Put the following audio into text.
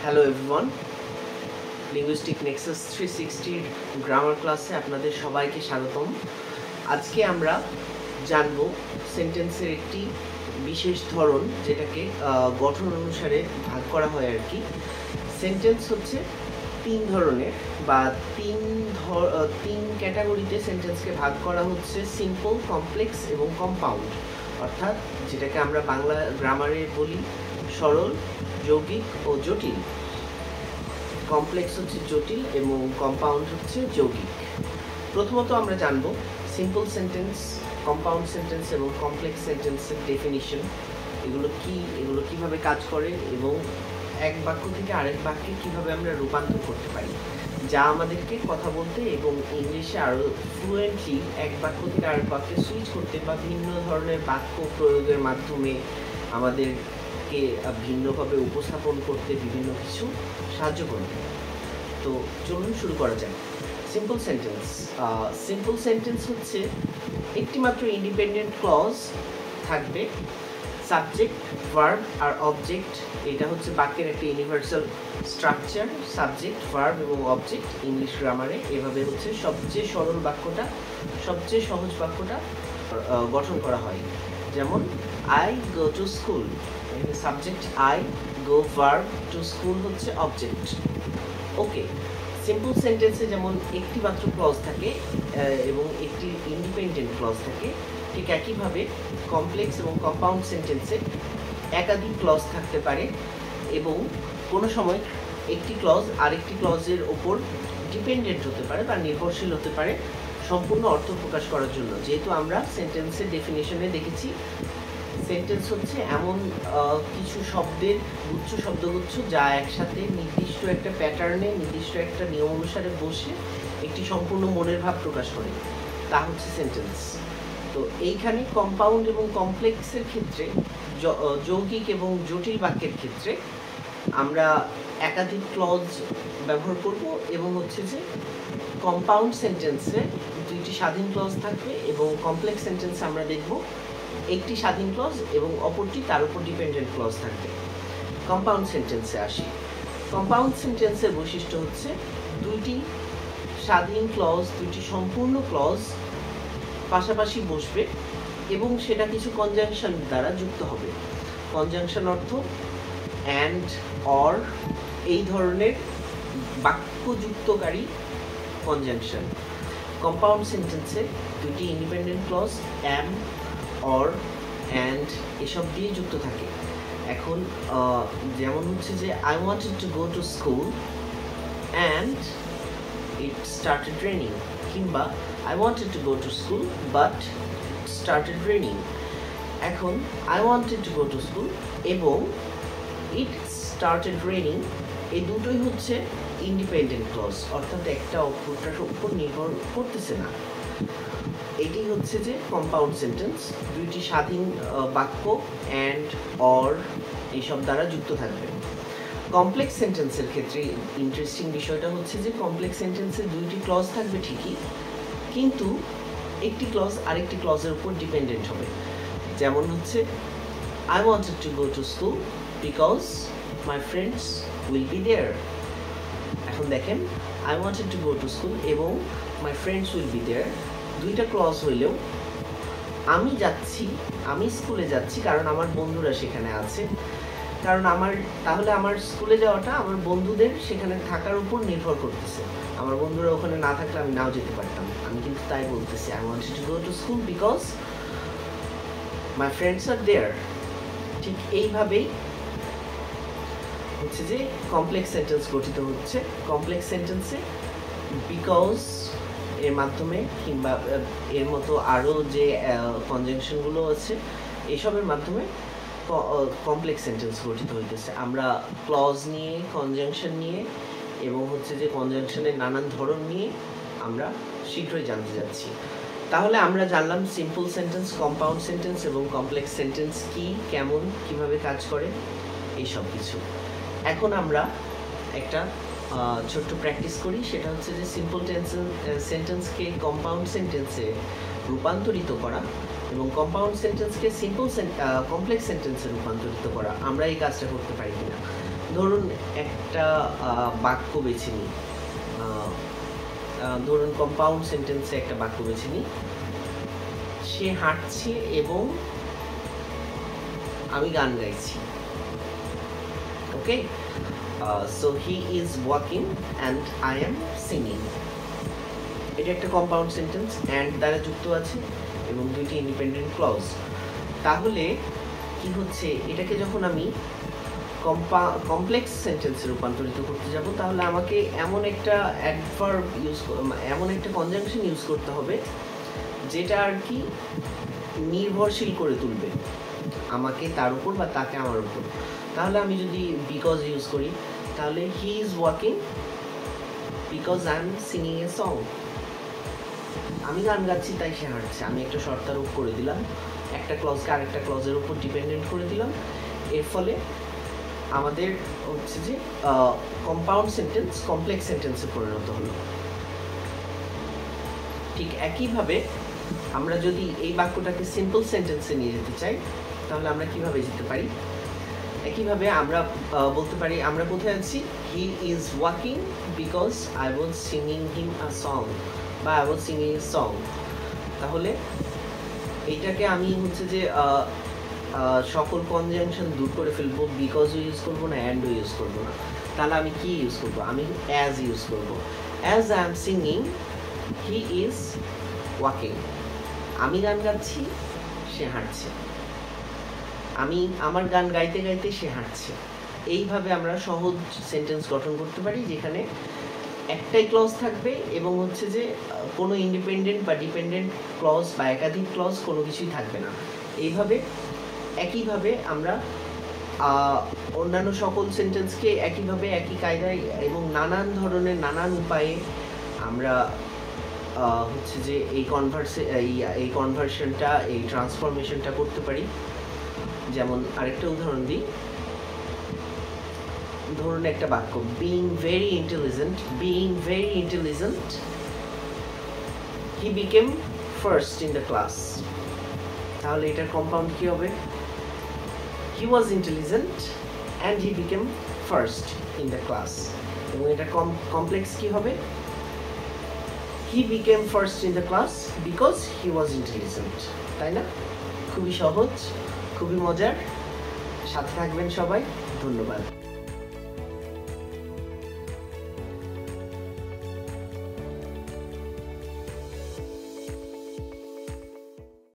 Hello everyone, linguistic Nexus 360 grammar ক্লাসে আপনাদের সবাইকে স্বাগতম। আজকে আমরা জানব সেন্টেন্সের একটি বিশেষ ধরন, যেটাকে গঠন অনুসারে ভাগ করা হয় আর কি। সেন্টেন্স হচ্ছে তিন ধরনের বা তিন ক্যাটাগরিতে সেন্টেন্সকে ভাগ করা হচ্ছে: সিম্পল, কমপ্লেক্স এবং কম্পাউন্ড। অর্থাৎ যেটাকে আমরা বাংলা গ্রামারে বলি সরল, যৌগিক ও জটিল। কমপ্লেক্স হচ্ছে জটিল এবং কম্পাউন্ড হচ্ছে যৌগিক। প্রথমত আমরা জানব সিম্পল সেন্টেন্স, কম্পাউন্ড সেন্টেন্স এবং কমপ্লেক্স সেন্টেন্সের ডেফিনিশন। এগুলো কিভাবে কাজ করে এবং এক বাক্য থেকে আরেক বাক্যে কিভাবে আমরা রূপান্তর করতে পারি, যা আমাদেরকে কথা বলতে এবং ইংলিশে আরও ফ্লুয়েন্টলি এক বাক্য থেকে আরেক বাক্যে সুইচ করতে বা ভিন্ন ধরনের বাক্য প্রয়োগের মাধ্যমে আমাদেরকে ভিন্নভাবে উপস্থাপন করতে বিভিন্ন কিছু সাহায্য করবে। তো চলুন শুরু করা যাক। সিম্পল সেন্টেন্স হচ্ছে একটি মাত্র ইন্ডিপেন্ডেন্ট ক্লজ থাকবে, সাবজেক্ট, ভার্ব আর অবজেক্ট। এটা হচ্ছে বাক্যের একটা ইউনিভার্সাল স্ট্রাকচার। সাবজেক্ট, ভার্ব এবং অবজেক্ট ইংলিশ গ্রামারে এভাবে হচ্ছে সবচেয়ে সরল বাক্যটা, সবচেয়ে সহজ বাক্যটা গঠন করা হয়। যেমন I go to school, subject I, go verb, to school হচ্ছে অবজেক্ট। ওকে, সিম্পল সেন্টেন্সে যেমন একটি মাত্র ক্লজ থাকে এবং একটি ইন্ডিপেন্ডেন্ট ক্লজ থাকে, ঠিক একইভাবে কমপ্লেক্স এবং কম্পাউন্ড সেন্টেন্সে একাধিক ক্লজ থাকতে পারে এবং কোনো সময় একটি ক্লজ আরেকটি ক্লজের ওপর ডিপেন্ডেন্ট হতে পারে বা নির্ভরশীল হতে পারে সম্পূর্ণ অর্থ প্রকাশ করার জন্য। যেহেতু আমরা সেন্টেন্সের ডেফিনেশনে দেখেছি, সেন্টেন্স হচ্ছে এমন কিছু শব্দের গুচ্ছ, শব্দগুচ্ছ যা একসাথে নির্দিষ্ট একটা প্যাটার্নে, নির্দিষ্ট একটা নিয়ম অনুসারে বসে একটি সম্পূর্ণ মনের ভাব প্রকাশ করে, তা হচ্ছে সেন্টেন্স। তো এইখানে কম্পাউন্ড এবং কমপ্লেক্সের ক্ষেত্রে, যৌগিক এবং জটিল বাক্যের ক্ষেত্রে আমরা একাধিক ক্লজ ব্যবহার করব এবং হচ্ছে যে কম্পাউন্ড সেন্টেন্সে দুইটি স্বাধীন ক্লজ থাকবে এবং কমপ্লেক্স সেন্টেন্সে আমরা দেখব একটি স্বাধীন ক্লজ এবং অপরটি তার উপর ডিপেন্ডেন্ট ক্লজ থাকবে। কম্পাউন্ড সেন্টেন্সে আসি। কম্পাউন্ড সেন্টেন্সের বৈশিষ্ট্য হচ্ছে দুইটি স্বাধীন ক্লজ, দুইটি সম্পূর্ণ ক্লজ পাশাপাশি বসবে এবং সেটা কিছু কনজাংশন দ্বারা যুক্ত হবে। কনজাংশন অর্থ অ্যান্ড, অর, এই ধরনের বাক্যযুক্তকারী কনজাংশন। কম্পাউন্ড সেন্টেন্সে দুইটি independent clause am, or, and এসব দিয়ে যুক্ত থাকে। এখন যেমন হচ্ছে যে I wanted to go to school and it started raining, কিংবা I wanted to go to school but it started raining। এখন I wanted to go to school এবং it started raining, এই দুটোই হচ্ছে ইন্ডিপেন্ডেন্ট ক্লজ, অর্থাৎ একটা অপরটার উপর নির্ভর করতেছে না। এটি হচ্ছে যে কম্পাউন্ড সেন্টেন্স, দুইটি স্বাধীন বাক্য অ্যান্ড, অর এইসব দ্বারা যুক্ত থাকবে। কমপ্লেক্স সেন্টেন্সের ক্ষেত্রে ইন্টারেস্টিং বিষয়টা হচ্ছে যে কমপ্লেক্স সেন্টেন্সে দুইটি ক্লজ থাকবে ঠিকই, কিন্তু একটি ক্লজ আরেকটি ক্লজের উপর ডিপেন্ডেন্ট হবে। যেমন হচ্ছে I wanted to go to school because my friends will be there. এখন দেখেন, I wanted to go to school এবং my friends will be there দুইটা ক্লজ হইলেও আমি স্কুলে যাচ্ছি কারণ আমার বন্ধুরা সেখানে আছে, কারণ তাহলে আমার স্কুলে যাওয়াটা আমার বন্ধুদের সেখানে থাকার উপর নির্ভর করতেছে। আমার বন্ধুরা ওখানে না থাকলে আমি নাও যেতে পারতাম, আমি কিন্তু তাই বলতেছি I wanted to go to school because my friends are there. ঠিক এইভাবেই হচ্ছে যে কমপ্লেক্স সেন্টেন্স গঠিত হচ্ছে। কমপ্লেক্স সেন্টেন্সে বিকজ এর মাধ্যমে কিংবা এর মতো আরও যে কনজাংশনগুলো আছে এসবের মাধ্যমে কমপ্লেক্স সেন্টেন্স গঠিত হইতেছে। আমরা ক্লজ নিয়ে, কনজাংশন নিয়ে এবং হচ্ছে যে কনজাংশনের নানান ধরন নিয়ে আমরা শীঘ্রই জানতে যাচ্ছি। তাহলে আমরা জানলাম সিম্পল সেন্টেন্স, কম্পাউন্ড সেন্টেন্স এবং কমপ্লেক্স সেন্টেন্স কি, কেমন, কিভাবে কাজ করে, এই সব কিছু। এখন আমরা একটা ছোট্ট প্র্যাকটিস করি, সেটা হচ্ছে যে সিম্পল সেন্টেন্সকে কম্পাউন্ড সেন্টেন্সে রূপান্তরিত করা এবং কম্পাউন্ড সেন্টেন্সকে কমপ্লেক্স সেন্টেন্সে রূপান্তরিত করা। আমরা এই কাজটা করতে পারি কিনা। ধরুন একটা বাক্য বেছে নিই, ধরুন কম্পাউন্ড সেন্টেন্সে একটা বাক্য বেছে নিই, সে হাঁটছে এবং আমি গান গাইছি। Okay, so he is walking and I am singing. এটা একটা কম্পাউন্ড সেন্টেন্স, অ্যান্ড দ্বারা যুক্ত আছে এবং দুইটি ইন্ডিপেন্ডেন্ট ক্লজ। তাহলে কি হচ্ছে, এটাকে যখন আমি কমপ্লেক্স সেন্টেন্সে রূপান্তরিত করতে যাব, তাহলে আমাকে এমন একটা অ্যাডভার্ব এমন একটা কনজাংশন ইউজ করতে হবে যেটা আর কি নির্ভরশীল করে তুলবে আমাকে তার উপর বা তাকে আমার উপর। তাহলে আমি যদি বিকজ ইউজ করি, তাহলে হি is walking because I am singing a song. আমি গান গাচ্ছি তাই সে হাঁটছে। আমি একটা শর্তারোপ করে দিলাম, একটা ক্লজকে আরেকটা ক্লজের উপর ডিপেন্ডেন্ট করে দিলাম। এর ফলে আমাদের হচ্ছে যে কম্পাউন্ড সেন্টেন্স কমপ্লেক্স সেন্টেন্সে পরিণত হলো। ঠিক একইভাবে আমরা যদি এই বাক্যটাকে সিম্পল সেন্টেন্সে নিয়ে যেতে চাই, তাহলে আমরা কিভাবে যেতে পারি? একইভাবে আমরা বলতে পারি, আমরা কোথায় আছি, he is walking because I was singing him a song, বা I was singing a song. তাহলে এইটাকে আমি হচ্ছে যে সকল কনজাংশন দূর করে ফেলবো, বিকজও ইউজ করবো না, অ্যান্ডও ইউজ করবো না। তাহলে আমি কি ইউজ করবো? আমি অ্যাজ ইউজ করবো। As I am singing he is walking. আমি গান গাচ্ছি, সে হাঁটছে। আমি আমার গান গাইতে গাইতে সে হাঁটছে। এইভাবে আমরা সহজ সেন্টেন্স গঠন করতে পারি, যেখানে একটাই ক্লজ থাকবে এবং হচ্ছে যে কোনো ইন্ডিপেন্ডেন্ট বা ডিপেন্ডেন্ট ক্লজ বা একাধিক ক্লজ কোনো কিছুই থাকবে না। এইভাবে একইভাবে আমরা অন্যান্য সকল সেন্টেন্সকে একইভাবে একই কায়দায় এবং নানান ধরনের নানান উপায়ে আমরা হচ্ছে যে এই কনভার্সনটা, এই ট্রান্সফরমেশনটা করতে পারি। যেমন আরেকটা উদাহরণ দিই, ধরুন একটা বাক্য, being very intelligent he became first in the class. তাহলে এটার কম্পাউন্ড কি হবে? He was intelligent and he became first in the class. এবং এটা কমপ্লেক্স কি হবে? He became first in the class because he was intelligent. তাই না? খুবই সহজ, খুবই মজার। সাথে থাকবেন সবাই। ধন্যবাদ।